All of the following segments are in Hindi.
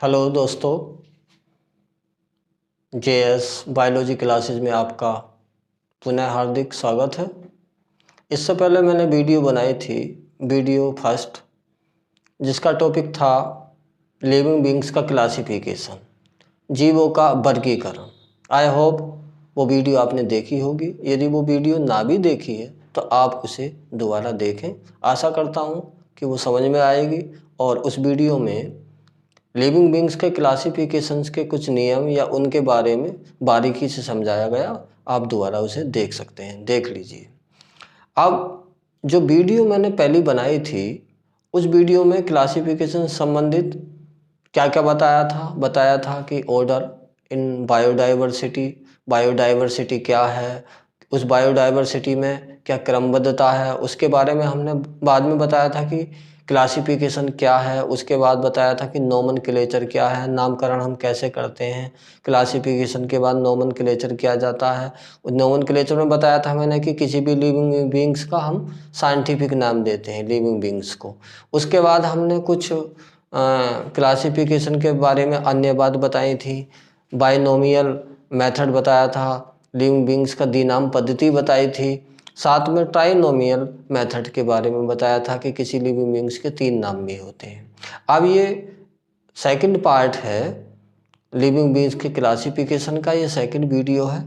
हेलो दोस्तों, जेएस बायोलॉजी क्लासेस में आपका पुनः हार्दिक स्वागत है। इससे पहले मैंने वीडियो बनाई थी, वीडियो फर्स्ट, जिसका टॉपिक था लिविंग बींग्स का क्लासिफिकेशन, जीवों का वर्गीकरण। आई होप वो वीडियो आपने देखी होगी। यदि वो वीडियो ना भी देखी है तो आप उसे दोबारा देखें। आशा करता हूँ कि वो समझ में आएगी और उस वीडियो में लिविंग बींग्स के क्लासिफिकेशंस के कुछ नियम या उनके बारे में बारीकी से समझाया गया। आप दोबारा उसे देख सकते हैं, देख लीजिए। अब जो वीडियो मैंने पहली बनाई थी, उस वीडियो में क्लासिफिकेशन संबंधित क्या क्या बताया था कि ऑर्डर इन बायोडाइवर्सिटी, बायोडाइवर्सिटी क्या है, उस बायोडाइवर्सिटी में क्या क्रमबद्धता है, उसके बारे में हमने बाद में बताया था कि क्लासिफिकेशन क्या है। उसके बाद बताया था कि नोमेनक्लेचर क्या है, नामकरण हम कैसे करते हैं। क्लासिफिकेशन के बाद नोमेनक्लेचर किया जाता है। नोमेनक्लेचर में बताया था मैंने कि किसी भी लिविंग बींग्स का हम साइंटिफिक नाम देते हैं, लिविंग बींग्स को। उसके बाद हमने कुछ क्लासिफिकेशन के बारे में अन्य बात बताई थी। बाइनोमियल मेथड बताया था, लिविंग बींग्स का द्विनाम पद्धति बताई थी। साथ में ट्राइनोमियल मेथड के बारे में बताया था कि किसी लिविंग बींग्स के 3 नाम भी होते हैं। अब ये सेकंड पार्ट है लिविंग बींग्स के क्लासिफिकेशन का, ये सेकंड वीडियो है।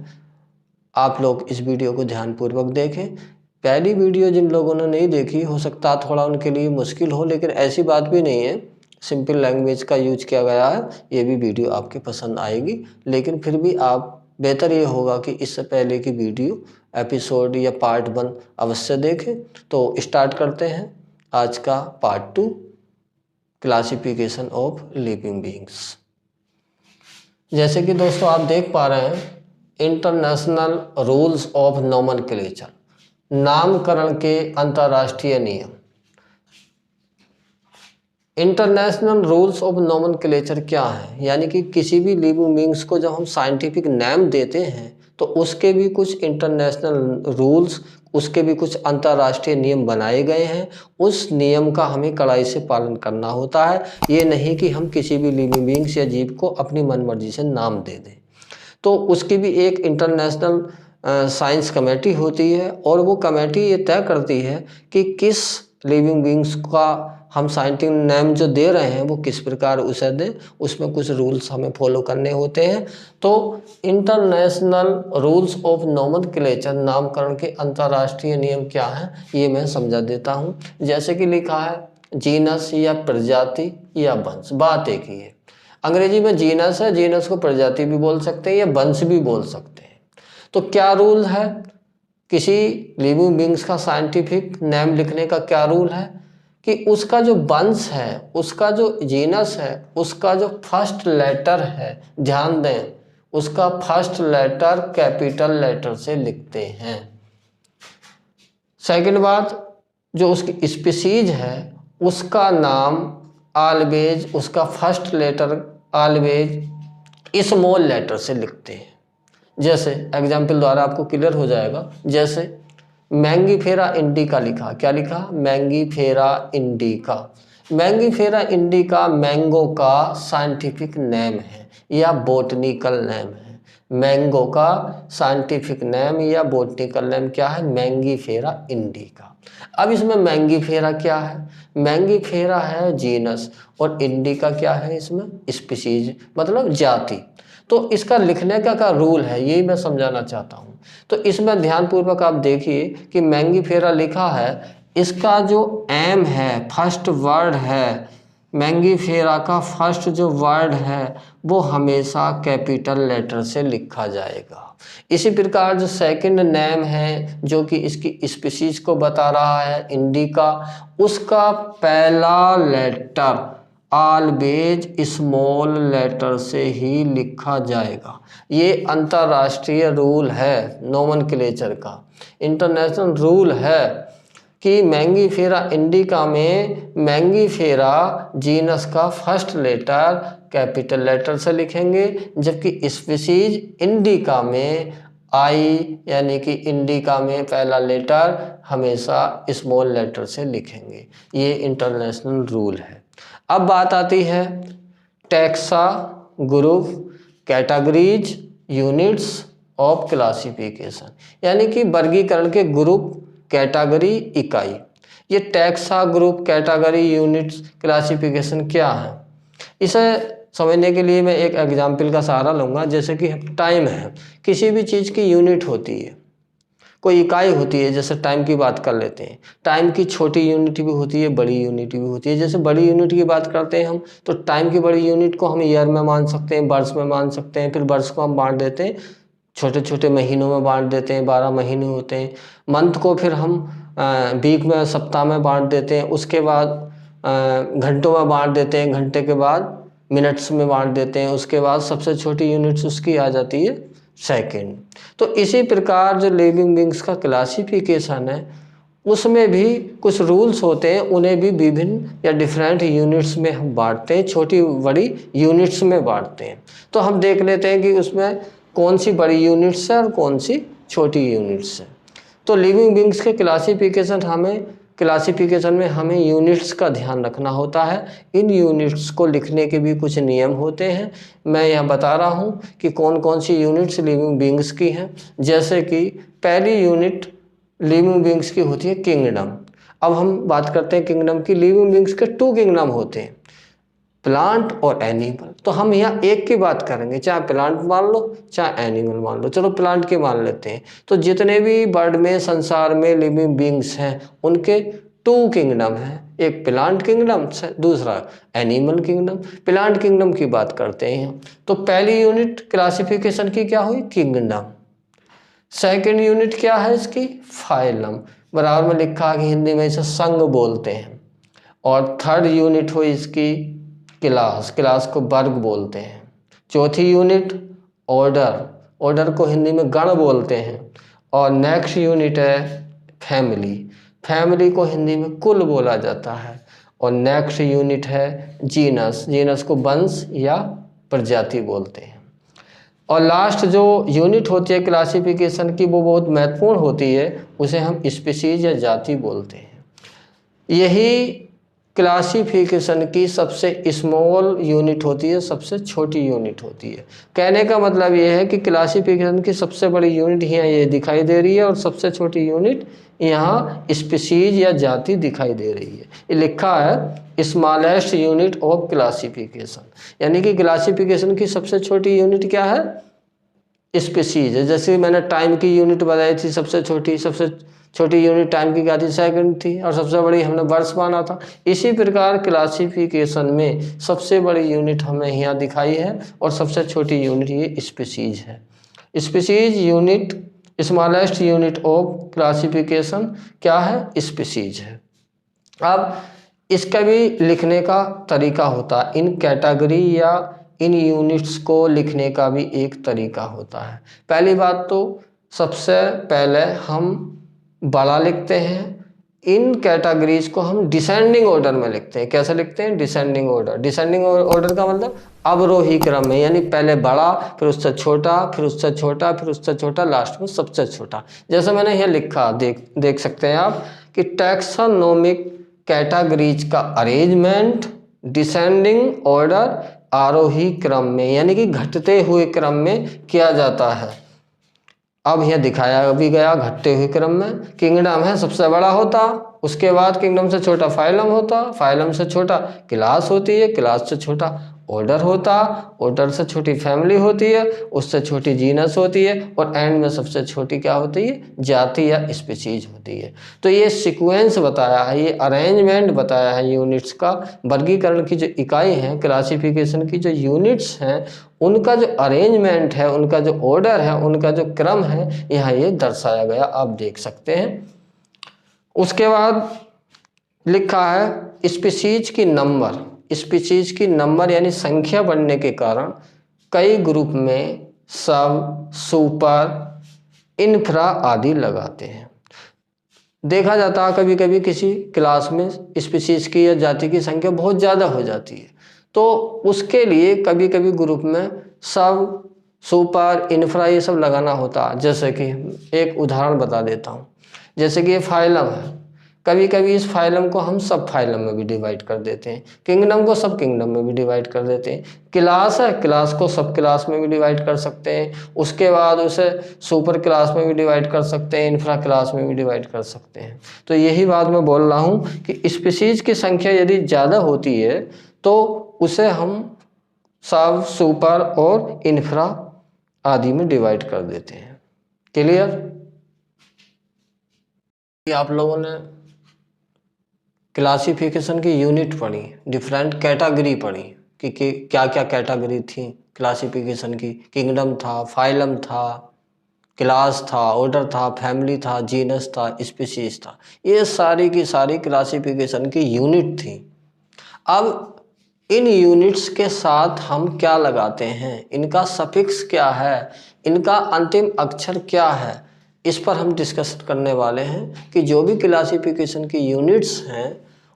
आप लोग इस वीडियो को ध्यानपूर्वक देखें। पहली वीडियो जिन लोगों ने नहीं देखी, हो सकता थोड़ा उनके लिए मुश्किल हो, लेकिन ऐसी बात भी नहीं है। सिंपल लैंग्वेज का यूज किया गया है। ये भी वीडियो आपके पसंद आएगी, लेकिन फिर भी आप बेहतर ये होगा कि इससे पहले की वीडियो एपिसोड या पार्ट 1 अवश्य देखें। तो स्टार्ट करते हैं आज का part 2, classification of living beings. जैसे कि दोस्तों आप देख पा रहे हैं, इंटरनेशनल रूल्स ऑफ नोमेनक्लेचर, नामकरण के अंतर्राष्ट्रीय नियम। इंटरनेशनल रूल्स ऑफ नोमेनक्लेचर क्या है? यानी कि किसी भी लिविंग बींग्स को जब हम साइंटिफिक नाम देते हैं तो उसके भी कुछ इंटरनेशनल रूल्स, उसके भी कुछ अंतर्राष्ट्रीय नियम बनाए गए हैं। उस नियम का हमें कड़ाई से पालन करना होता है। ये नहीं कि हम किसी भी लिविंग बींग्स या जीव को अपनी मनमर्जी से नाम दे दें। तो उसकी भी एक इंटरनेशनल साइंस कमेटी होती है और वो कमेटी ये तय करती है कि किस लिविंग बींग्स का हम साइंटिफिक नेम जो दे रहे हैं वो किस प्रकार उसे दें। उसमें कुछ रूल्स हमें फॉलो करने होते हैं। तो इंटरनेशनल रूल्स ऑफ नोमेनक्लेचर, नामकरण के अंतर्राष्ट्रीय नियम क्या हैं, ये मैं समझा देता हूँ। जैसे कि लिखा है जीनस या प्रजाति या वंश, बात एक ही है। अंग्रेजी में जीनस है, जीनस को प्रजाति भी बोल सकते हैं या वंश भी बोल सकते हैं। तो क्या रूल है किसी लिविंग बींग्स का साइंटिफिक नेम लिखने का? क्या रूल है कि उसका जो वंश है, उसका जो जीनस है, उसका जो फर्स्ट लेटर है, ध्यान दें, उसका फर्स्ट लेटर कैपिटल लेटर से लिखते हैं। सेकंड बात, जो उसकी स्पीसीज है उसका नाम ऑलवेज, उसका first letter always small letter से लिखते हैं। जैसे एग्जाम्पल द्वारा आपको क्लियर हो जाएगा। जैसे मैंगीफेरा इंडिका लिखा, क्या लिखा? Mangifera indica. Mangifera indica mango का साइंटिफिक नेम है या बोटनिकल नेम है। मैंगो का साइंटिफिक नेम या बोटनिकल नेम क्या है? Mangifera indica. अब इसमें मैंगीफेरा क्या है? मैंगीफेरा है जीनस और इंडिका क्या है? इसमें स्पीसीज, मतलब जाति। तो इसका लिखने का रूल है, यही मैं समझाना चाहता हूँ। तो इसमें ध्यानपूर्वक आप देखिए कि मैंगीफेरा लिखा है, इसका जो एम है, फर्स्ट वर्ड है, मैंगीफेरा का फर्स्ट जो वर्ड है वो हमेशा कैपिटल लेटर से लिखा जाएगा। इसी प्रकार जो सेकंड नेम है जो कि इसकी स्पीसीज को बता रहा है, इंडिका, उसका पहला लेटर ऑलवेज स्मॉल लेटर से ही लिखा जाएगा। ये अंतर्राष्ट्रीय रूल है नोमेनक्लेचर का, इंटरनेशनल रूल है कि मैंगीफेरा इंडिका में मैंगीफेरा जीनस का फर्स्ट लेटर कैपिटल लेटर से लिखेंगे, जबकि स्पीसीज इंडिका में आई, यानी कि इंडिका में पहला लेटर हमेशा स्मॉल लेटर से लिखेंगे। ये इंटरनेशनल रूल है। अब बात आती है taxa, group, categories, units of classification, यानी कि वर्गीकरण के ग्रुप, कैटेगरी, इकाई। ये taxa, group, category, units, classification क्या है, इसे समझने के लिए मैं एक एग्जाम्पल का सहारा लूँगा। जैसे कि टाइम है, किसी भी चीज़ की यूनिट होती है, कोई इकाई होती है। जैसे टाइम की बात कर लेते हैं, टाइम की छोटी यूनिट भी होती है, बड़ी यूनिट भी होती है। जैसे बड़ी यूनिट की बात करते हैं हम, तो टाइम की बड़ी यूनिट को हम ईयर में मान सकते हैं, वर्ष में मान सकते हैं। फिर वर्ष को हम बांट देते हैं, छोटे छोटे महीनों में बांट देते हैं, 12 महीने होते हैं। मंथ को फिर हम वीक में, सप्ताह में बांट देते हैं। उसके बाद घंटों में बांट देते हैं, घंटे के बाद मिनट्स में बांट देते हैं। उसके बाद सबसे छोटी यूनिट्स उसकी आ जाती है सेकंड। तो इसी प्रकार जो लिविंग बींग्स का क्लासिफिकेशन है, उसमें भी कुछ रूल्स होते हैं, उन्हें भी विभिन्न या डिफरेंट यूनिट्स में हम बांटते हैं, छोटी बड़ी यूनिट्स में बांटते हैं। तो हम देख लेते हैं कि उसमें कौन सी बड़ी यूनिट्स है और कौन सी छोटी यूनिट्स है। तो लिविंग बींग्स के क्लासिफिकेशन में हमें यूनिट्स का ध्यान रखना होता है। इन यूनिट्स को लिखने के भी कुछ नियम होते हैं। मैं यहाँ बता रहा हूँ कि कौन कौन सी यूनिट्स लिविंग बींग्स की हैं। जैसे कि पहली यूनिट लिविंग बींग्स की होती है किंगडम। अब हम बात करते हैं किंगडम की। लिविंग बींग्स के 2 किंगडम होते हैं, प्लांट और एनिमल। तो हम यहाँ एक की बात करेंगे, चाहे प्लांट मान लो चाहे एनिमल मान लो। चलो प्लांट के मान लेते हैं। तो जितने भी वर्ल्ड में, संसार में लिविंग बींग्स हैं, उनके 2 किंगडम हैं, एक प्लांट किंगडम, दूसरा एनिमल किंगडम। प्लांट किंगडम की बात करते हैं। तो पहली यूनिट क्लासिफिकेशन की क्या हुई, किंगडम। सेकेंड यूनिट क्या है इसकी, फाइलम। बराबर में लिखा है कि हिंदी में इसे संघ बोलते हैं। और थर्ड यूनिट हुई इसकी क्लास, क्लास को वर्ग बोलते हैं। चौथी यूनिट ऑर्डर, ऑर्डर को हिंदी में गण बोलते हैं। और नेक्स्ट यूनिट है फैमिली, फैमिली को हिंदी में कुल बोला जाता है। और नेक्स्ट यूनिट है जीनस, जीनस को वंश या प्रजाति बोलते हैं। और लास्ट जो यूनिट होती है क्लासिफिकेशन की, वो बहुत महत्वपूर्ण होती है, उसे हम स्पीशीज या जाति बोलते हैं। यही क्लासिफिकेशन की सबसे स्मॉल यूनिट होती है, सबसे छोटी यूनिट होती है। कहने का मतलब ये है कि क्लासिफिकेशन की सबसे बड़ी यूनिट यहाँ ये दिखाई दे रही है और सबसे छोटी यूनिट यहाँ स्पीशीज या जाति दिखाई दे रही है। ये लिखा है स्मॉलेस्ट यूनिट ऑफ क्लासिफिकेशन, यानी कि क्लासिफिकेशन की सबसे छोटी यूनिट क्या है, स्पीशीज है। जैसे मैंने टाइम की यूनिट बताई थी, सबसे छोटी यूनिट टाइम की क्या थी, सेकंड थी। और सबसे बड़ी हमने वर्ष माना था। इसी प्रकार क्लासिफिकेशन में सबसे बड़ी यूनिट हमने यहाँ दिखाई है और सबसे छोटी यूनिट ये स्पीशीज है। Species unit, smallest unit of classification क्या है, स्पीशीज है। अब इसका भी लिखने का तरीका होता है, इन कैटेगरी या इन यूनिट्स को लिखने का भी एक तरीका होता है। पहली बात तो सबसे पहले हम बड़ा लिखते हैं। इन कैटेगरीज को हम डिसेंडिंग ऑर्डर में लिखते हैं। कैसे लिखते हैं, डिसेंडिंग ऑर्डर। डिसेंडिंग ऑर्डर का मतलब अवरोही क्रम में, यानी पहले बड़ा, फिर उससे छोटा, फिर उससे छोटा, फिर उससे छोटा, लास्ट में सबसे छोटा। जैसे मैंने यहाँ लिखा, देख सकते हैं आप कि टैक्सोनोमिक कैटेगरीज का अरेंजमेंट डिसेंडिंग ऑर्डर, आरोही क्रम में, यानी कि घटते हुए क्रम में किया जाता है। अब यह दिखाया भी गया घटते हुए क्रम में। किंगडम है, सबसे बड़ा होता, उसके बाद किंगडम से छोटा फाइलम होता, फाइलम से छोटा क्लास होती है, क्लास से छोटा ऑर्डर होता, ऑर्डर से छोटी फैमिली होती है, उससे छोटी जीनस होती है, और एंड में सबसे छोटी क्या होती है, जाति या स्पीशीज होती है। तो ये सीक्वेंस बताया है, ये अरेंजमेंट बताया है यूनिट्स का। वर्गीकरण की जो इकाई है, क्लासिफिकेशन की जो यूनिट्स हैं, उनका जो अरेंजमेंट है, उनका जो ऑर्डर है, उनका जो क्रम है, यहाँ ये दर्शाया गया, आप देख सकते हैं। उसके बाद लिखा है स्पीशीज की नंबर। स्पीशीज की नंबर यानी संख्या बढ़ने के कारण कई ग्रुप में सब, सुपर, इन्फ्रा आदि लगाते हैं। देखा जाता है कभी कभी किसी क्लास में स्पीशीज की या जाति की संख्या बहुत ज़्यादा हो जाती है, तो उसके लिए कभी कभी ग्रुप में सब, सुपर, इन्फ्रा ये सब लगाना होता है। जैसे कि एक उदाहरण बता देता हूँ। जैसे कि ये फाइलम है, कभी कभी इस फाइलम को हम सब फाइलम में भी डिवाइड कर देते हैं, किंगडम को सब किंगडम में भी डिवाइड कर देते हैं, क्लास है क्लास को सब क्लास में भी डिवाइड कर सकते हैं, उसके बाद उसे सुपर क्लास में भी डिवाइड कर सकते हैं, इंफ्रा क्लास में भी डिवाइड कर सकते हैं। तो यही बात मैं बोल रहा हूँ कि स्पीशीज की संख्या यदि ज़्यादा होती है तो उसे हम सब, सुपर और इंफ्रा आदि में डिवाइड कर देते हैं। क्लियर? आप लोगों ने क्लासिफिकेशन की यूनिट पढ़ी, डिफरेंट कैटेगरी पढ़ी कि क्या क्या कैटेगरी थी क्लासिफिकेशन की। किंगडम था, फाइलम था, क्लास था, ऑर्डर था, फैमिली था, जीनस था, स्पीशीज था। ये सारी की सारी क्लासिफिकेशन की यूनिट थी। अब इन यूनिट्स के साथ हम क्या लगाते हैं, इनका सफिक्स क्या है, इनका अंतिम अक्षर क्या है, इस पर हम डिस्कस करने वाले हैं कि जो भी क्लासिफिकेशन की यूनिट्स हैं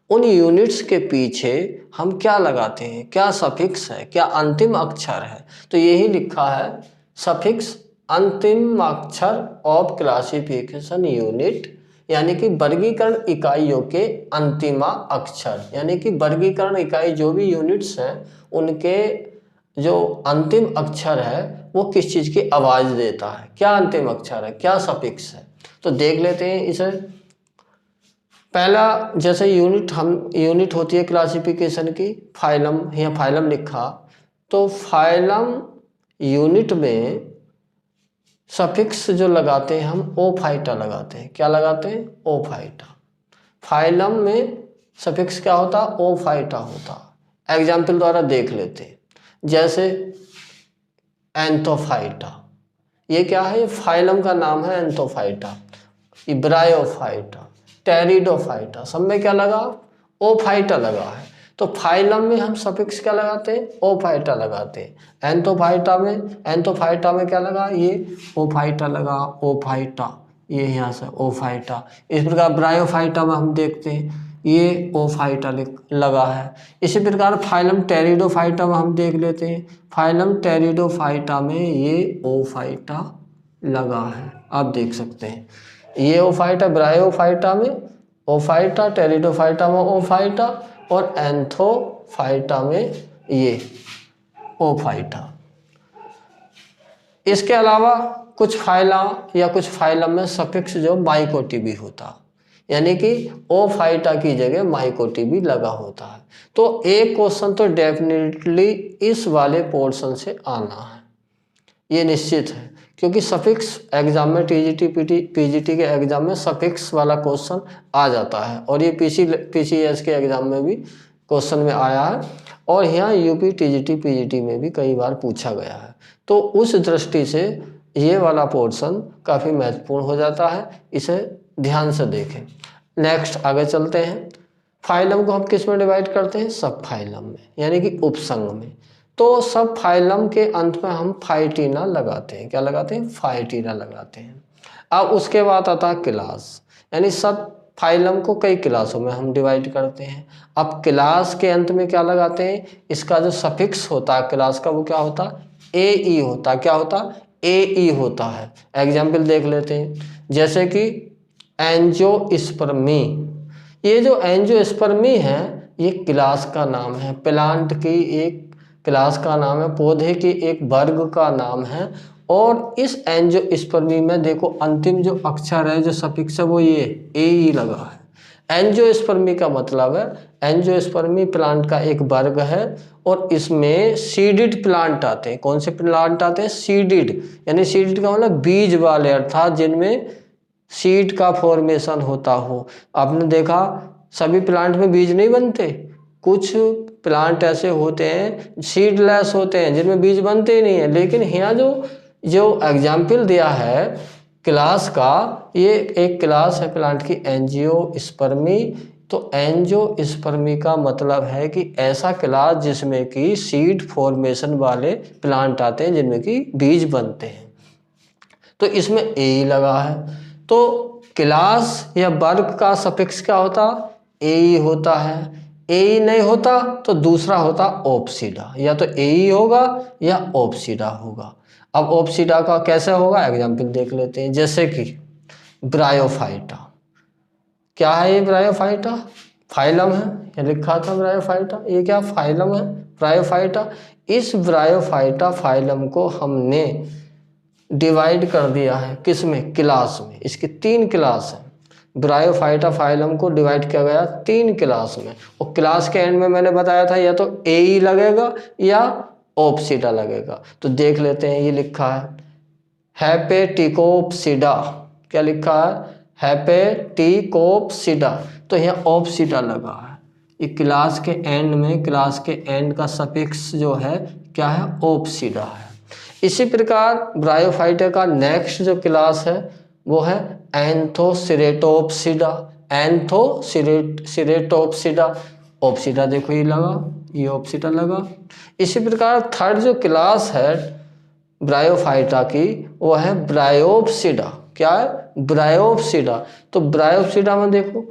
उन यूनिट्स के पीछे हम क्या लगाते हैं, क्या सफिक्स है, क्या अंतिम अक्षर है। तो यही लिखा है सफिक्स अंतिम अक्षर ऑफ क्लासिफिकेशन यूनिट, यानी कि वर्गीकरण इकाइयों के अंतिमा अक्षर, यानी कि वर्गीकरण इकाई जो भी यूनिट्स हैं उनके जो अंतिम अक्षर है वो किस चीज़ की आवाज़ देता है, क्या अंतिम अक्षर है, क्या सफिक्स है। तो देख लेते हैं इसे। पहला जैसे यूनिट होती है क्लासिफिकेशन की फाइलम, यहाँ फाइलम लिखा, तो फाइलम यूनिट में सफिक्स जो लगाते हैं हम ओ फाइटा लगाते हैं। क्या लगाते हैं? ओ फाइटा। फाइलम में सफिक्स क्या होता? ओ फाइटा होता। एग्जाम्पल द्वारा देख लेते हैं, जैसे एंथोफाइटा, ये क्या है? फाइलम का नाम है एंथोफाइटा, ब्रायोफाइटा, टेरिडोफाइटा, सब में क्या लगा? ओ फाइटा लगा है। तो फाइलम में हम सफिक्स क्या लगाते हैं? ओ फाइटा लगाते हैं। एंथोफाइटा में क्या लगा? ये ओ फाइटा लगा, ओ फाइटा, ये यहाँ से ओ फाइटा। इस प्रकार ब्रायोफाइटा में हम देखते हैं ये ओ फाइटा लगा है। इसी प्रकार फाइलम टेरिडोफाइटा में हम देख लेते हैं, फाइलम टेरिडोफाइटा में ये ओ फाइटा लगा है। आप देख सकते हैं ये ओफाइटा, ब्रायोफाइटा में ओफाइटा, टेरिडोफाइटा में ओफाइटा और एंथोफाइटा में ये ओफाइटा। इसके अलावा कुछ फाइला या कुछ फाइलम में सफिक्स जो माइकोटी भी होता, यानी कि ओफाइटा की जगह माइकोटी भी लगा होता है। तो एक क्वेश्चन तो डेफिनेटली इस वाले पोर्शन से आना है, ये निश्चित है, क्योंकि सफिक्स एग्जाम में पीजीटी के एग्जाम में सफिक्स वाला क्वेश्चन आ जाता है, और ये पीसीएस के एग्जाम में भी क्वेश्चन में आया है, और यहाँ यूपी टीजीटी पीजीटी में भी कई बार पूछा गया है। तो उस दृष्टि से ये वाला पोर्शन काफ़ी महत्वपूर्ण हो जाता है, इसे ध्यान से देखें। नेक्स्ट आगे चलते हैं। फाइलम को हम किस में डिवाइड करते हैं? सब फाइलम में, यानी कि उपसंघ में। तो सब फाइलम के अंत में हम फाइटीना लगाते हैं। क्या लगाते हैं? फाइटीना लगाते हैं। अब उसके बाद आता है क्लास, यानी सब फाइलम को कई क्लासों में हम डिवाइड करते हैं। अब क्लास के अंत में क्या लगाते हैं? इसका जो सफिक्स होता है क्लास का वो क्या होता? ए ई होता। क्या होता? ए ई होता है। एग्जाम्पल देख लेते हैं, जैसे कि एंजियोस्पर्मी। ये जो एंजियोस्पर्मी है ये क्लास का नाम है, प्लांट की एक क्लास का नाम है, पौधे के एक वर्ग का नाम है। और इस एंजियोस्पर्मी में देखो अंतिम जो अक्षर है, जो सफिक्स है, वो ये ए ई लगा है। एंजियोस्पर्मी का मतलब है, एंजियोस्पर्मी प्लांट का एक वर्ग है और इसमें सीडिड प्लांट आते हैं। कौन से प्लांट आते हैं? सीडिड, यानी सीडिड का मतलब बीज वाले, अर्थात जिनमें सीड का फॉर्मेशन होता हो। आपने देखा सभी प्लांट में बीज नहीं बनते, कुछ प्लांट ऐसे होते हैं सीडलेस होते हैं जिनमें बीज बनते ही नहीं है। लेकिन यहाँ जो एग्जाम्पल दिया है क्लास का, ये एक क्लास है प्लांट की एंजियोस्पर्मी। तो एंजियोस्पर्मी का मतलब है कि ऐसा क्लास जिसमें कि सीड फॉर्मेशन वाले प्लांट आते हैं जिनमें कि बीज बनते हैं। तो इसमें ए लगा है। तो क्लास या वर्ग का सफिक्स क्या होता? ए होता है। ए नहीं होता तो दूसरा होता ओप्सिडा, या तो ए होगा या ओप्सिडा होगा। अब ओप्सिडा का कैसे होगा एग्जाम्पल देख लेते हैं, जैसे कि ब्रायोफाइटा। क्या है ये ब्रायोफाइटा? फाइलम है, ये लिखा था ब्रायोफाइटा। ये क्या फाइलम है? ब्रायोफाइटा। इस ब्रायोफाइटा फाइलम को हमने डिवाइड कर दिया है किस में? क्लास में। इसकी 3 क्लास है। ब्रायोफाइटा फाइलम को डिवाइड किया गया 3 क्लास में, और क्लास के एंड में मैंने बताया था या तो ए लगेगा या ओप्सिडा लगेगा। तो देख लेते हैं, ये लिखा है हेपेटिकोप्सिडा। क्या लिखा है? हेपेटिकोप्सिडा। तो यहाँ ओप्सिडा लगा है। ये क्लास के एंड में, क्लास के एंड का सफिक्स जो है क्या है? ओप्सिडा है। इसी प्रकार ब्रायोफाइटा का नेक्स्ट जो क्लास है वो है एंथोसिरेटोप्सिडा। एंथोसिरेटोप्सिडा। ओप्सिडा देखो ये लगा, ये ओप्सिडा लगा। इसी प्रकार थर्ड जो क्लास है ब्रायोफाइटा की वो है ब्रायोप्सिडा। क्या है? ब्रायोप्सिडा। तो ब्रायोप्सिडा में देखो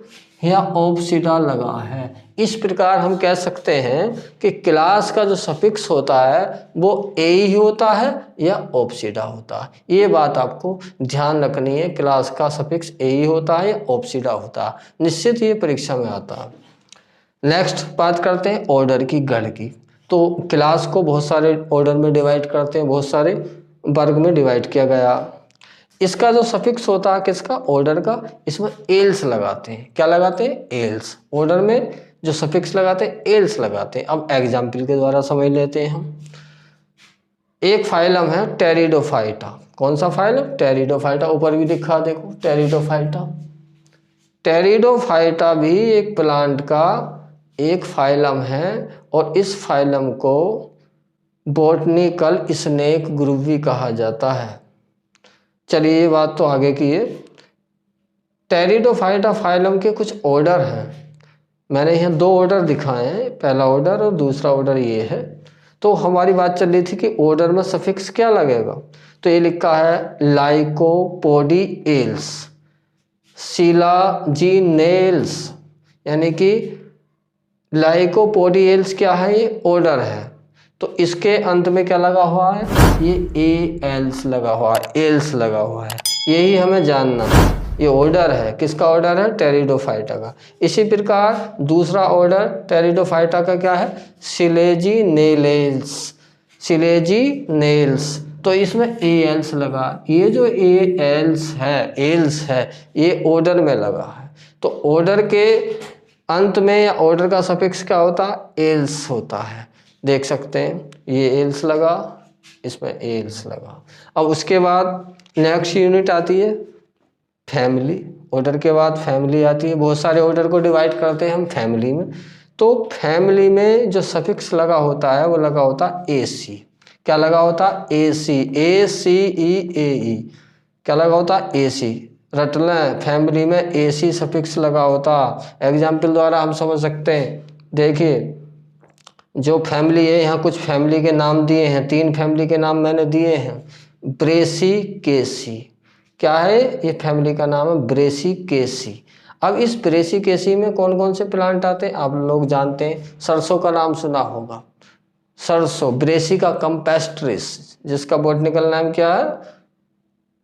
यहाँ ओप्सिडा लगा है। इस प्रकार हम कह सकते हैं कि क्लास का जो सफिक्स होता है वो ए ही होता है या ओप्सिडा होता है। ये बात आपको ध्यान रखनी है, क्लास का सफिक्स ए ही होता है या ओप्सिडा होता है। निश्चित ये परीक्षा में आता है। नेक्स्ट बात करते हैं ऑर्डर की, गढ़ की। तो क्लास को बहुत सारे ऑर्डर में डिवाइड करते हैं, बहुत सारे वर्ग में डिवाइड किया गया। इसका जो सफिक्स होता है किसका? ऑर्डर का, इसमें एल्स लगाते हैं। क्या लगाते हैं? एल्स। ऑर्डर में जो सफिक्स लगाते हैं एल्स लगाते हैं। अब एग्जाम्पल के द्वारा समझ लेते हैं हम। एक फाइलम है टेरिडोफाइटा। कौन सा फाइलम? टेरिडोफाइटा। ऊपर भी लिखा देखो टेरिडोफाइटा। टेरिडोफाइटा भी एक प्लांट का एक फाइलम है, और इस फाइलम को बॉटनिकल स्नेक ग्रुप भी कहा जाता है। चलिए ये बात तो आगे की है। टेरिडोफाइटा फाइलम के कुछ ऑर्डर हैं। मैंने यहाँ 2 ऑर्डर दिखाए हैं, पहला ऑर्डर और दूसरा ऑर्डर ये है। तो हमारी बात चल रही थी कि ऑर्डर में सफिक्स क्या लगेगा। तो ये लिखा है लाइकोपोडिएल्स, सिलाजिनेल्स, यानी कि लाइकोपोडिएल्स क्या है? ये ऑर्डर है। तो इसके अंत में क्या लगा हुआ है? ये ए एल्स लगा हुआ है, एल्स लगा हुआ है। यही हमें जानना है। ये ऑर्डर है, किसका ऑर्डर है? टेरिडोफाइटा का। इसी प्रकार दूसरा ऑर्डर टेरिडोफाइटा का क्या है? सिलेजिनेल्स, सिलेजिनेल्स। तो इसमें ए एल्स लगा। ये जो ए एल्स है, एल्स है, ये ऑर्डर में लगा है। तो ऑर्डर के अंत में या ऑर्डर का सफिक्स क्या होता है? एल्स होता है। देख सकते हैं ये एल्स लगा, इसमें एल्स लगा। अब उसके बाद नेक्स्ट यूनिट आती है फैमिली। ऑर्डर के बाद फैमिली आती है। बहुत सारे ऑर्डर को डिवाइड करते हैं हम फैमिली में। तो फैमिली में जो सफिक्स लगा होता है वो लगा होता है ए सी। क्या लगा होता है? ए सी, ए सी ई ए ई। क्या लगा होता है? ए सी। रट लें, फैमिली में ए सी सफिक्स लगा होता। एग्जाम्पल द्वारा हम समझ सकते हैं। देखिए जो फैमिली है, यहाँ कुछ फैमिली के नाम दिए हैं, 3 फैमिली के नाम मैंने दिए हैं। ब्रेसिकेसी। क्या है? ये फैमिली का नाम है ब्रेसिकेसी। अब इस ब्रेसिकेसी में कौन कौन से प्लांट आते हैं आप लोग जानते हैं। सरसों का नाम सुना होगा, सरसों, ब्रेसिका कंपेस्ट्रिस, जिसका बॉटनिकल नाम क्या है?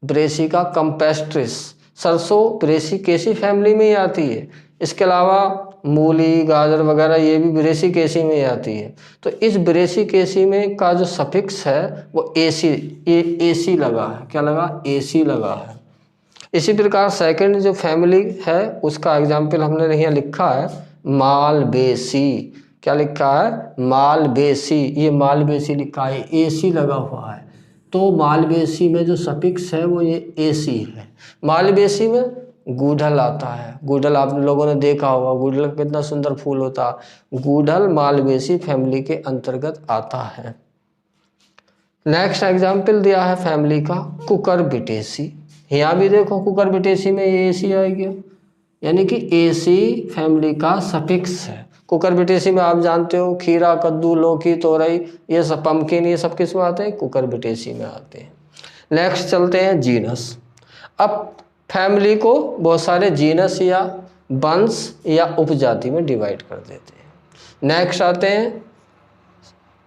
Brassica campestris. सरसों ब्रेसिकेसी फैमिली में ही आती है। इसके अलावा मूली, गाजर वगैरह ये भी ब्रेसिकेसी में ही आती है। तो इस ब्रेसिकेसी में का जो सफिक्स है वो एसी, ये एसी लगा है। क्या लगा? एसी लगा है। इसी प्रकार सेकंड जो फैमिली है उसका एग्जाम्पल हमने यहाँ लिखा है मालबेसी। क्या लिखा है? मालबेसी। ये मालबेसी लिखा है, एसी लगा हुआ है। तो मालबेसी में जो सफिक्स है वो ये एसी है। मालबेसी में गूढ़ल आता है। गूढ़ल आप लोगों ने देखा होगा, गूढ़ल का कितना सुंदर फूल होता है। गूढ़ल मालबेसी फैमिली के अंतर्गत आता है। नेक्स्ट एग्जाम्पल दिया है फैमिली का कुकुरबिटेसी। यहाँ भी देखो कुकुरबिटेसी में ये एसी आ गया, यानी कि एसी फैमिली का सफिक्स है। कुकुरबिटेसी में आप जानते हो खीरा, कद्दू, लौकी, तोरई, ये सब, पम्पकिन, ये सब किस में आते हैं? कुकुरबिटेसी में आते हैं। नेक्स्ट चलते हैं जीनस। अब फैमिली को बहुत सारे जीनस या वंश या उपजाति में डिवाइड कर देते हैं। नेक्स्ट आते हैं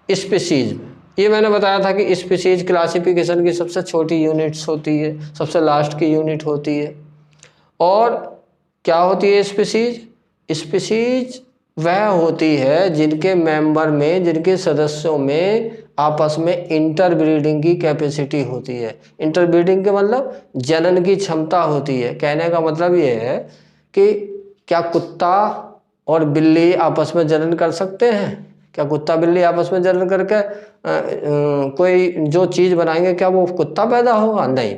स्पीशीज में। ये मैंने बताया था कि स्पीशीज क्लासिफिकेशन की सबसे छोटी यूनिट्स होती है, सबसे लास्ट की यूनिट होती है। और क्या होती है स्पीसीज? स्पीसीज वह होती है जिनके मेंबर में, जिनके सदस्यों में आपस में इंटरब्रीडिंग की कैपेसिटी होती है। इंटरब्रीडिंग के मतलब जनन की क्षमता होती है। कहने का मतलब ये है कि क्या कुत्ता और बिल्ली आपस में जनन कर सकते हैं? क्या कुत्ता बिल्ली आपस में जनन करके कोई जो चीज़ बनाएंगे, क्या वो कुत्ता पैदा होगा? नहीं।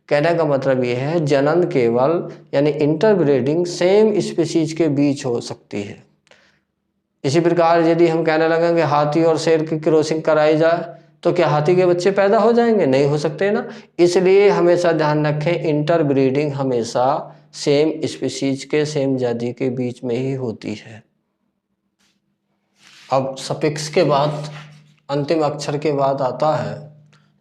कहने का मतलब ये है जनन केवल यानी इंटरब्रीडिंग सेम स्पीसीज के बीच हो सकती है। इसी प्रकार यदि हम कहने लगे कि हाथी और शेर की क्रॉसिंग कराई जाए तो क्या हाथी के बच्चे पैदा हो जाएंगे? नहीं हो सकते ना। इसलिए हमेशा ध्यान रखें, इंटरब्रीडिंग हमेशा सेम स्पीसीज के, सेम जाति के बीच में ही होती है। अब सफिक्स के बाद, अंतिम अक्षर के बाद आता है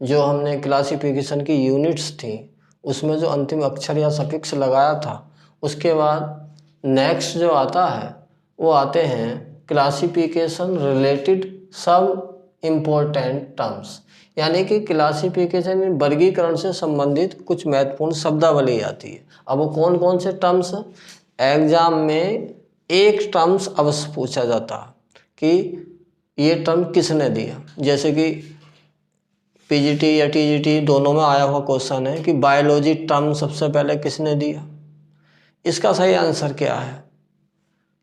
जो हमने क्लासिफिकेशन की यूनिट्स थी उसमें जो अंतिम अक्षर या सफिक्स लगाया था, उसके बाद नेक्स्ट जो आता है वो आते हैं क्लासिफिकेशन रिलेटेड सब इम्पोर्टेंट टर्म्स, यानी कि क्लासिफिकेशन में वर्गीकरण से संबंधित कुछ महत्वपूर्ण शब्दावली आती है। अब वो कौन कौन से टर्म्स हैं? एग्जाम में एक टर्म्स अवश्य पूछा जाता है कि ये टर्म किसने दिया। जैसे कि पीजीटी या टीजीटी दोनों में आया हुआ क्वेश्चन है कि बायोलॉजी टर्म सबसे पहले किसने दिया। इसका सही आंसर क्या है?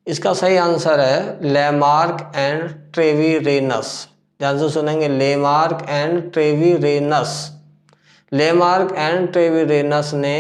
इसका सही आंसर है लेमार्क एंड ट्रेविरेनस। ध्यान से सुनेंगे, Lamarck and Treviranus. Lamarck and Treviranus ने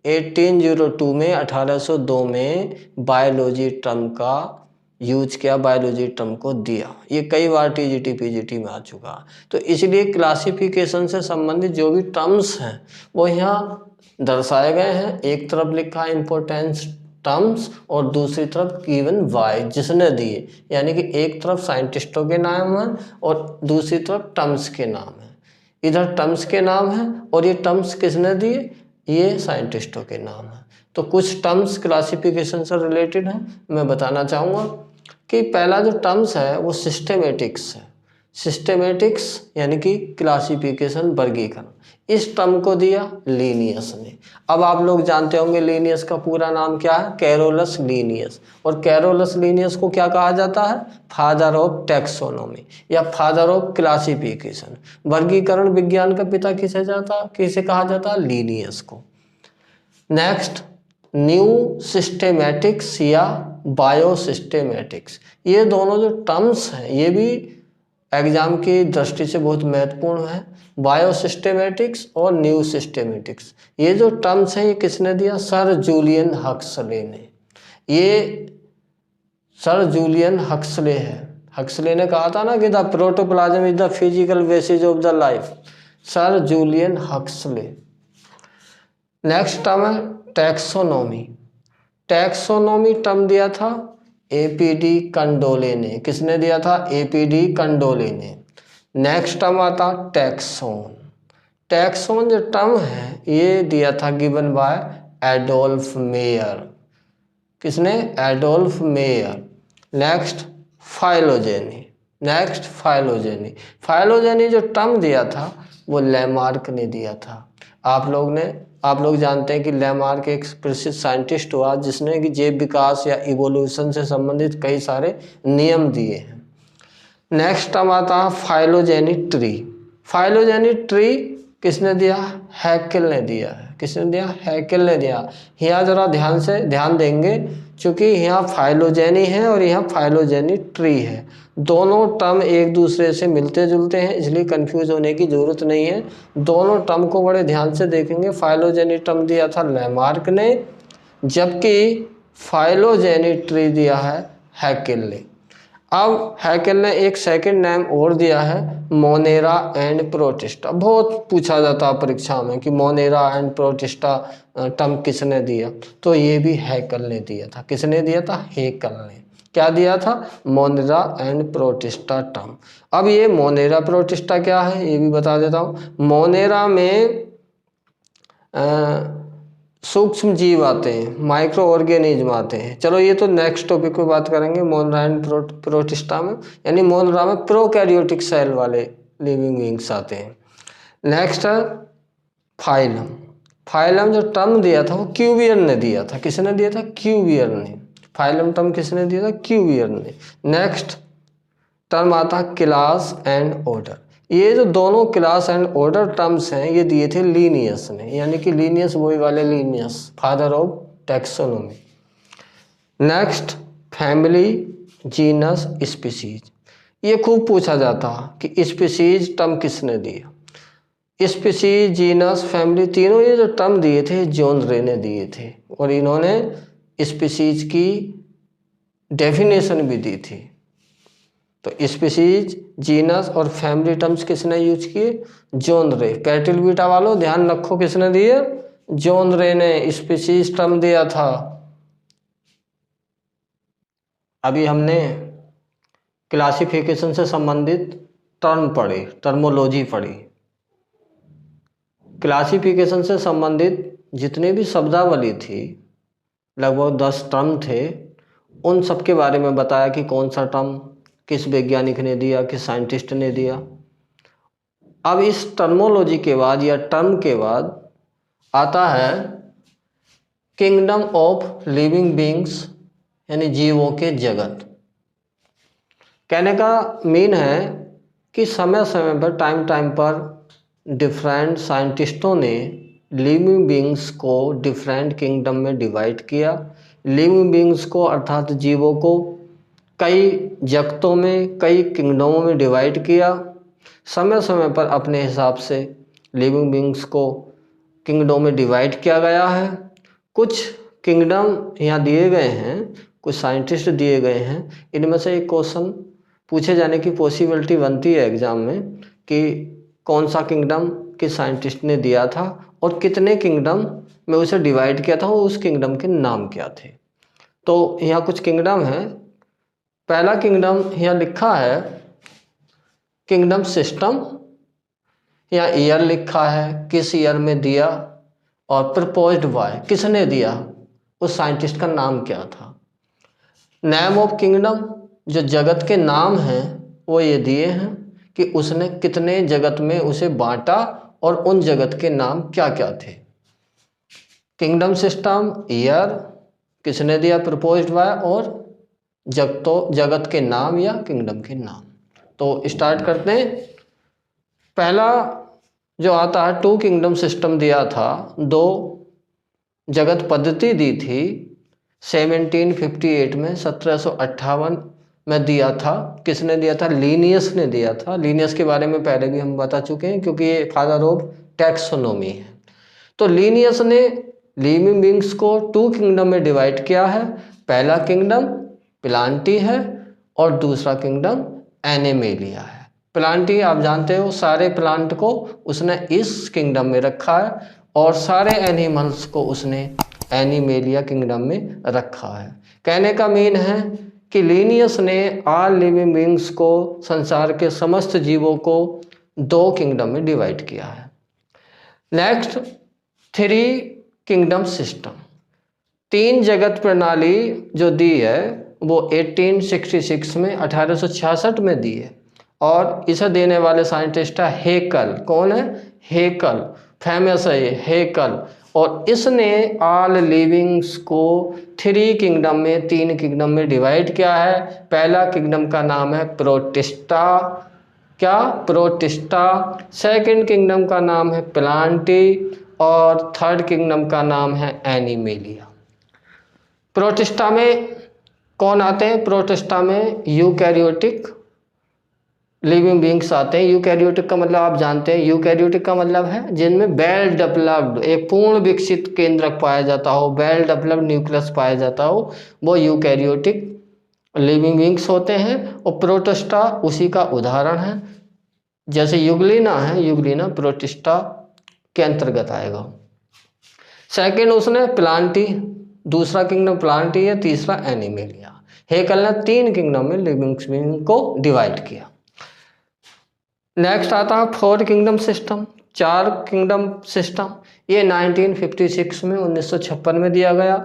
1802 में 1802 में बायोलॉजी टर्म का यूज किया, बायोलॉजी टर्म को दिया। ये कई बार टीजीटी पीजीटी में आ चुका। तो इसलिए क्लासिफिकेशन से संबंधित जो भी टर्म्स हैं वो यहाँ दर्शाए गए हैं। एक तरफ लिखा है इम्पोर्टेंस टर्म्स और दूसरी तरफ गिवन बाय, जिसने दिए, यानी कि एक तरफ साइंटिस्टों के नाम है और दूसरी तरफ टर्म्स के नाम है। इधर टर्म्स के नाम है और ये टर्म्स किसने दिए? ये साइंटिस्टों के नाम है। तो कुछ टर्म्स क्लासिफिकेशन से रिलेटेड हैं, मैं बताना चाहूँगा कि पहला जो टर्म्स है वो सिस्टेमेटिक्स है। सिस्टेमेटिक्स यानी कि क्लासिफिकेशन, वर्गीकरण। इस टर्म को दिया लीनियस ने। अब आप लोग जानते होंगे लीनियस का पूरा नाम क्या है? Carolus Linnaeus. और कैरोलस लीनियस को क्या कहा जाता है? फादर ऑफ टैक्सोनॉमी या फादर ऑफ क्लासिफिकेशन। वर्गीकरण विज्ञान का पिता किसे कहा जाता है? लीनियस को। नेक्स्ट, न्यू सिस्टेमेटिक्स या बायोसिस्टेमेटिक्स। ये दोनों जो टर्म्स हैं ये भी एग्जाम की दृष्टि से बहुत महत्वपूर्ण है। बायोसिस्टेमेटिक्स और न्यू सिस्टेमेटिक्स, ये जो टर्म्स हैं ये किसने दिया? सर जूलियन हक्सले ने। ये सर जूलियन हक्सले है। हक्सले ने कहा था ना कि the protoplasm is the physical basis of the life. Sir Julian Huxley. Next term है टैक्सोनॉमी। टैक्सोनॉमी टर्म दिया था एपीडी कंडोले ने। किसने दिया था? एपीडी कंडोले ने। नेक्स्ट टर्म आता टैक्सोन। टैक्सोन जो टर्म है ये दिया था गिवन बाय एडोल्फ मेयर। किसने? Adolf mayor. Next phylogeny. Next phylogeny. Phylogeny जो टर्म दिया था वो लेमार्क ने दिया था। आप लोग जानते हैं कि लेमार्क एक प्रसिद्ध साइंटिस्ट हुआ जिसने कि जैव विकास या इवोल्यूशन से संबंधित कई सारे नियम दिए हैं। नेक्स्ट टर्म आता है फाइलोजेनी ट्री। फाइलोजेनी ट्री किसने दिया? हैकेल ने दिया है। किसने दिया? हैकेल ने दिया। यहाँ जरा ध्यान देंगे, क्योंकि यहाँ फाइलोजेनी है और यहाँ फाइलोजेनी ट्री है। दोनों टर्म एक दूसरे से मिलते जुलते हैं, इसलिए कंफ्यूज होने की जरूरत नहीं है। दोनों टर्म को बड़े ध्यान से देखेंगे। फाइलोजेनी टर्म दिया था लेमार्क ने, जबकि फाइलोजेनी ट्री दिया है हैकेल ने। अब हैकेल ने एक सेकंड नेम और दिया है मोनेरा एंड प्रोटिस्टा। बहुत पूछा जाता है परीक्षा में कि मोनेरा एंड प्रोटिस्टा टर्म किसने दिया, तो ये भी हैकेल ने दिया था। किसने दिया था? हैकेल ने। क्या दिया था? Monera and protista term. अब ये मोनेरा प्रोटिस्टा क्या है ये भी बता देता हूँ। मोनेरा में सूक्ष्म जीव आते हैं, माइक्रो ऑर्गेनिज्म आते हैं। चलो ये तो नेक्स्ट टॉपिक पे बात करेंगे। मोनेरा एंड प्रोटिस्टा में, यानी मोनेरा में प्रोकैरियोटिक सेल वाले लिविंग बींग्स आते हैं। नेक्स्ट है फाइलम। फाइलम जो टर्म दिया था वो क्यूवियर ने दिया था। किसने दिया था? क्यूवियर ने। फाइलम टर्म किसने दिया था? क्यूवियर ने। नेक्स्ट टर्म आता है क्लास एंड ऑर्डर। ये जो दोनों क्लास एंड ऑर्डर टर्म्स हैं ये दिए थे लीनियस ने, यानी कि लीनियस वही वाले Linnaeus, father of taxonomy. Next family, genus, species. ये खूब पूछा जाता कि स्पीसीज टर्म किसने दिया। स्पीसीज, जीनस, फैमिली, तीनों ये जो टर्म दिए थे जॉन रे ने दिए थे, और इन्होंने स्पीसीज की डेफिनेशन भी दी थी। तो स्पीसीज, जीनस और फैमिली टर्म्स किसने यूज किए? जॉन रे। कैटिल बीटा वालों ध्यान रखो, किसने दिए? जॉन रे ने स्पीसीज टर्म दिया था। अभी हमने क्लासिफिकेशन से संबंधित टर्म पढ़े, टर्मोलॉजी पढ़ी। क्लासिफिकेशन से संबंधित जितने भी शब्दावली थी, लगभग 10 टर्म थे, उन सब के बारे में बताया कि कौन सा टर्म किस वैज्ञानिक ने दिया, किस साइंटिस्ट ने दिया। अब इस टर्मोलॉजी के बाद या टर्म के बाद आता है किंगडम ऑफ लिविंग बीइंग्स, यानी जीवों के जगत। कहने का मीन है कि समय समय पर, टाइम टाइम पर डिफरेंट साइंटिस्टों ने लिविंग बीइंग्स को डिफरेंट किंगडम में डिवाइड किया। लिविंग बीइंग्स को अर्थात जीवों को कई जगतों में, कई किंगडमों में डिवाइड किया। समय समय पर अपने हिसाब से लिविंग बीइंग्स को किंगडम में डिवाइड किया गया है। कुछ किंगडम यहाँ दिए गए हैं, कुछ साइंटिस्ट दिए गए हैं। इनमें से एक क्वेश्चन पूछे जाने की पॉसिबिलिटी बनती है एग्जाम में कि कौन सा किंगडम किस साइंटिस्ट ने दिया था और कितने किंगडम में उसे डिवाइड किया था और उस किंगडम के नाम क्या थे। तो यहाँ कुछ किंगडम हैं। पहला किंगडम यहाँ लिखा है किंगडम सिस्टम, यहाँ ईयर लिखा है, किस ईयर में दिया, और प्रपोज्ड बाय, किसने दिया, उस साइंटिस्ट का नाम क्या था। नेम ऑफ किंगडम, जो जगत के नाम हैं वो ये दिए हैं कि उसने कितने जगत में उसे बांटा और उन जगत के नाम क्या क्या थे। किंगडम सिस्टम, ईयर, किसने दिया, प्रपोज्ड बाय, और जगत के नाम या किंगडम के नाम। तो स्टार्ट करते हैं। पहला जो आता है टू किंगडम सिस्टम दिया था, 2 जगत पद्धति दी थी 1758 में, 1758 में दिया था। किसने दिया था? लीनियस ने दिया था। लीनियस के बारे में पहले भी हम बता चुके हैं क्योंकि ये फादर ऑफ टैक्सोनॉमी है। तो लीनियस ने लिविंग बीइंग्स को 2 किंगडम में डिवाइड किया है। पहला किंगडम प्लांटी है और दूसरा किंगडम एनिमेलिया है। प्लांटी आप जानते हो, सारे प्लांट को उसने इस किंगडम में रखा है और सारे एनिमल्स को उसने एनिमेलिया किंगडम में रखा है। कहने का मीन है कि लीनियस ने ऑल लिविंग बीइंग्स को, संसार के समस्त जीवों को 2 किंगडम में डिवाइड किया है। नेक्स्ट 3 किंगडम सिस्टम, 3 जगत प्रणाली जो दी है वो 1866 में, 1866 में दी है, और इसे देने वाले साइंटिस्ट है हेकल। कौन है? हेकल, फेमस है ये हेकल। और इसने ऑल लिविंग्स को 3 किंगडम में, 3 किंगडम में डिवाइड किया है। पहला किंगडम का नाम है प्रोटिस्टा, क्या? प्रोटिस्टा। सेकंड किंगडम का नाम है प्लांटी और थर्ड किंगडम का नाम है एनिमेलिया। प्रोटिस्टा में कौन आते हैं? प्रोटिस्टा में यूकैरियोटिक लिविंग बीइंग्स आते हैं। यूकैरियोटिक का मतलब आप जानते हैं, यूकैरियोटिक का मतलब है जिनमें वेल डेवलप्ड, एक पूर्ण विकसित केंद्रक पाया जाता हो, वेल डेवलप्ड न्यूक्लियस पाया जाता हो, वो यूकैरियोटिक लिविंग बीइंग्स होते हैं। और प्रोटिस्टा उसी का उदाहरण है। जैसे युगलिना है, युगलिना प्रोटिस्टा के अंतर्गत आएगा। सेकेंड उसने प्लांटी, दूसरा किंगडम प्लांटी है, तीसरा एनिमेलिया। हेकल ने 3 किंगडम में लिविंग बीइंग को डिवाइड किया। नेक्स्ट आता है 4 किंगडम सिस्टम, 4 किंगडम सिस्टम। ये 1956 में, 1956 में दिया गया,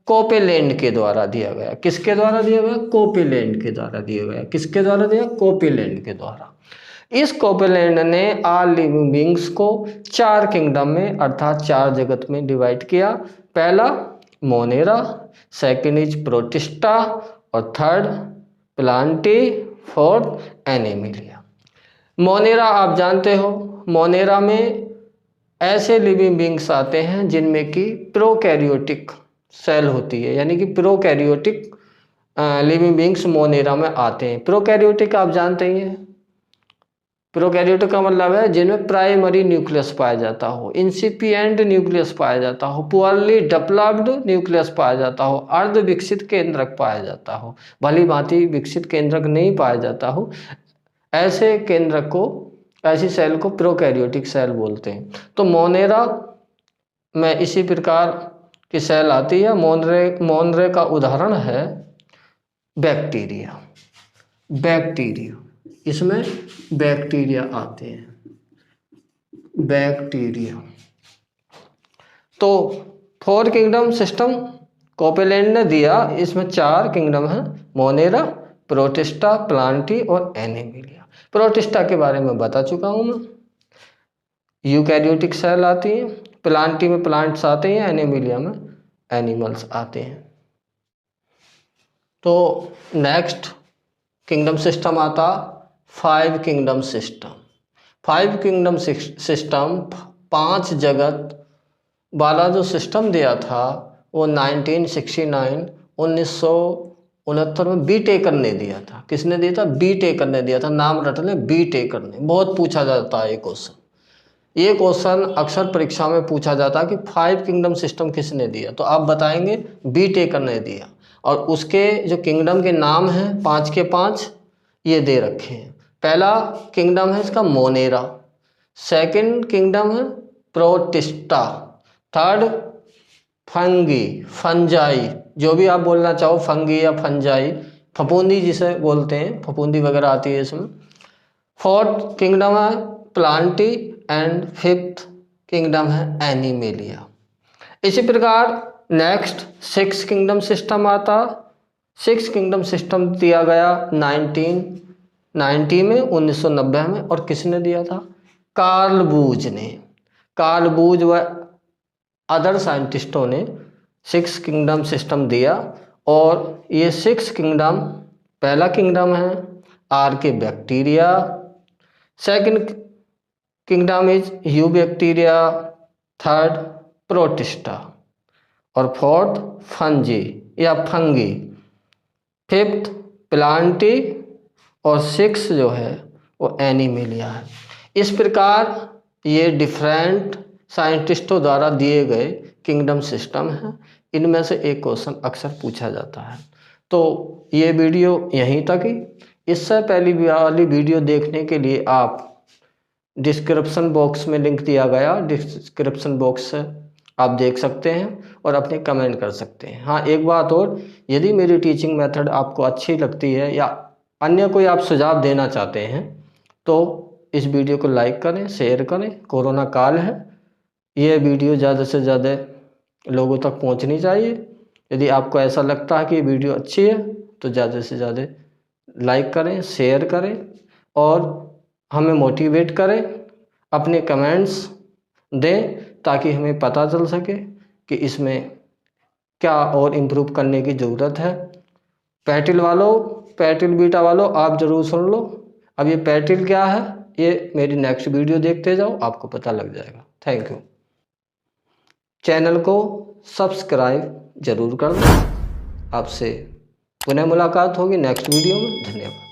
कोपेलैंड के द्वारा दिया गया। किसके द्वारा दिया गया? कोपेलैंड के द्वारा दिया गया। किसके द्वारा दिया? कोपेलैंड के द्वारा। इस कोपेलैंड ने ऑल लिविंग बींग्स को 4 किंगडम में अर्थात 4 जगत में डिवाइड किया। पहला मोनेरा, सेकंड इज प्रोटिस्टा और third Plantae, fourth Animalia. Monera आप जानते हो, मोनेरा में ऐसे लिविंग बींग्स आते हैं जिनमें कि प्रोकैरियोटिक सेल होती है, यानी कि प्रोकैरियोटिक लिविंग बींग्स मोनेरा में आते हैं। प्रोकैरियोटिक आप जानते ही हैं, प्रोकैरियोटिक का मतलब है जिनमें प्राइमरी न्यूक्लियस पाया जाता हो, इंसिपिएंट न्यूक्लियस पाया जाता हो, पुअरली डेवलप्ड न्यूक्लियस पाया जाता हो, अर्ध विकसित केंद्रक पाया जाता हो, भली भांति विकसित केंद्रक नहीं पाया जाता हो, ऐसे केंद्रक को, ऐसी सेल को प्रोकैरियोटिक सेल बोलते हैं। तो मोनेरा में इसी प्रकार की सेल आती है। मोनेरे का उदाहरण है बैक्टीरिया। बैक्टीरिया, इसमें बैक्टीरिया आते हैं, बैक्टीरिया। तो 4 किंगडम सिस्टम कोपेलैंड ने दिया, इसमें 4 किंगडम है, मोनेरा, प्रोटिस्टा, प्लांटी और एनिमिलिया। प्रोटिस्टा के बारे में बता चुका हूं मैं, यूकैरियोटिक सेल आती हैं, प्लांटी में प्लांट्स आते हैं, एनिमिलिया में एनिमल्स आते हैं। तो नेक्स्ट किंगडम सिस्टम आता 5 किंगडम सिस्टम। 5 किंगडम सिस्टम 5 जगत वाला जो सिस्टम दिया था वो 1969 में बी टेकर ने दिया था। किसने दिया था? बी टेकर ने दिया था। नाम रट लें, बी टेकर ने। बहुत पूछा जाता है ये क्वेश्चन अक्सर परीक्षा में पूछा जाता है कि 5 किंगडम सिस्टम किसने दिया, तो आप बताएंगे बी टेकर ने दिया। और उसके जो किंगडम के नाम हैं 5 के 5 ये दे रखे हैं। पहला किंगडम है इसका मोनेरा, सेकंड किंगडम है प्रोटिस्टा, थर्ड फंगी, फंजाई, जो भी आप बोलना चाहो, फंगी या फंजाई, फफूंदी जिसे बोलते हैं, फफूंदी वगैरह आती है इसमें। फोर्थ किंगडम है प्लांटी एंड फिफ्थ किंगडम है एनिमेलिया। इसी प्रकार नेक्स्ट 6 किंगडम सिस्टम आता। 6 किंगडम सिस्टम दिया गया 1990 में, 1990 में। और किसने दिया था? कार्ल बूज ने। कार्ल बूज व अदर साइंटिस्टों ने 6 किंगडम सिस्टम दिया। और ये 6 किंगडम, पहला किंगडम है archaebacteria, second kingdom is eubacteria, third protista और फोर्थ फंजी या फंगी, फिफ्थ प्लांटी और 6 जो है वो एनिमिलिया है। इस प्रकार ये डिफरेंट साइंटिस्टों द्वारा दिए गए किंगडम सिस्टम हैं। इनमें से एक क्वेश्चन अक्सर पूछा जाता है। तो ये वीडियो यहीं तक ही। इससे पहली वाली वीडियो देखने के लिए आप डिस्क्रिप्शन बॉक्स में लिंक दिया गया, डिस्क्रिप्शन बॉक्स से आप देख सकते हैं और अपने कमेंट कर सकते हैं। हाँ, एक बात और, यदि मेरी टीचिंग मेथड आपको अच्छी लगती है या अन्य कोई आप सुझाव देना चाहते हैं तो इस वीडियो को लाइक करें, शेयर करें। कोरोना काल है, ये वीडियो ज़्यादा से ज़्यादा लोगों तक पहुंचनी चाहिए। यदि आपको ऐसा लगता है कि वीडियो अच्छी है तो ज़्यादा से ज़्यादा लाइक करें, शेयर करें और हमें मोटिवेट करें, अपने कमेंट्स दें ताकि हमें पता चल सके कि इसमें क्या और इम्प्रूव करने की ज़रूरत है। पैटिल वालों, पैटिल बीटा वालों, आप ज़रूर सुन लो। अब ये पैटिल क्या है ये मेरी नेक्स्ट वीडियो देखते जाओ, आपको पता लग जाएगा। Thank you. चैनल को सब्सक्राइब जरूर कर दें। आपसे पुनः मुलाकात होगी नेक्स्ट वीडियो में। धन्यवाद।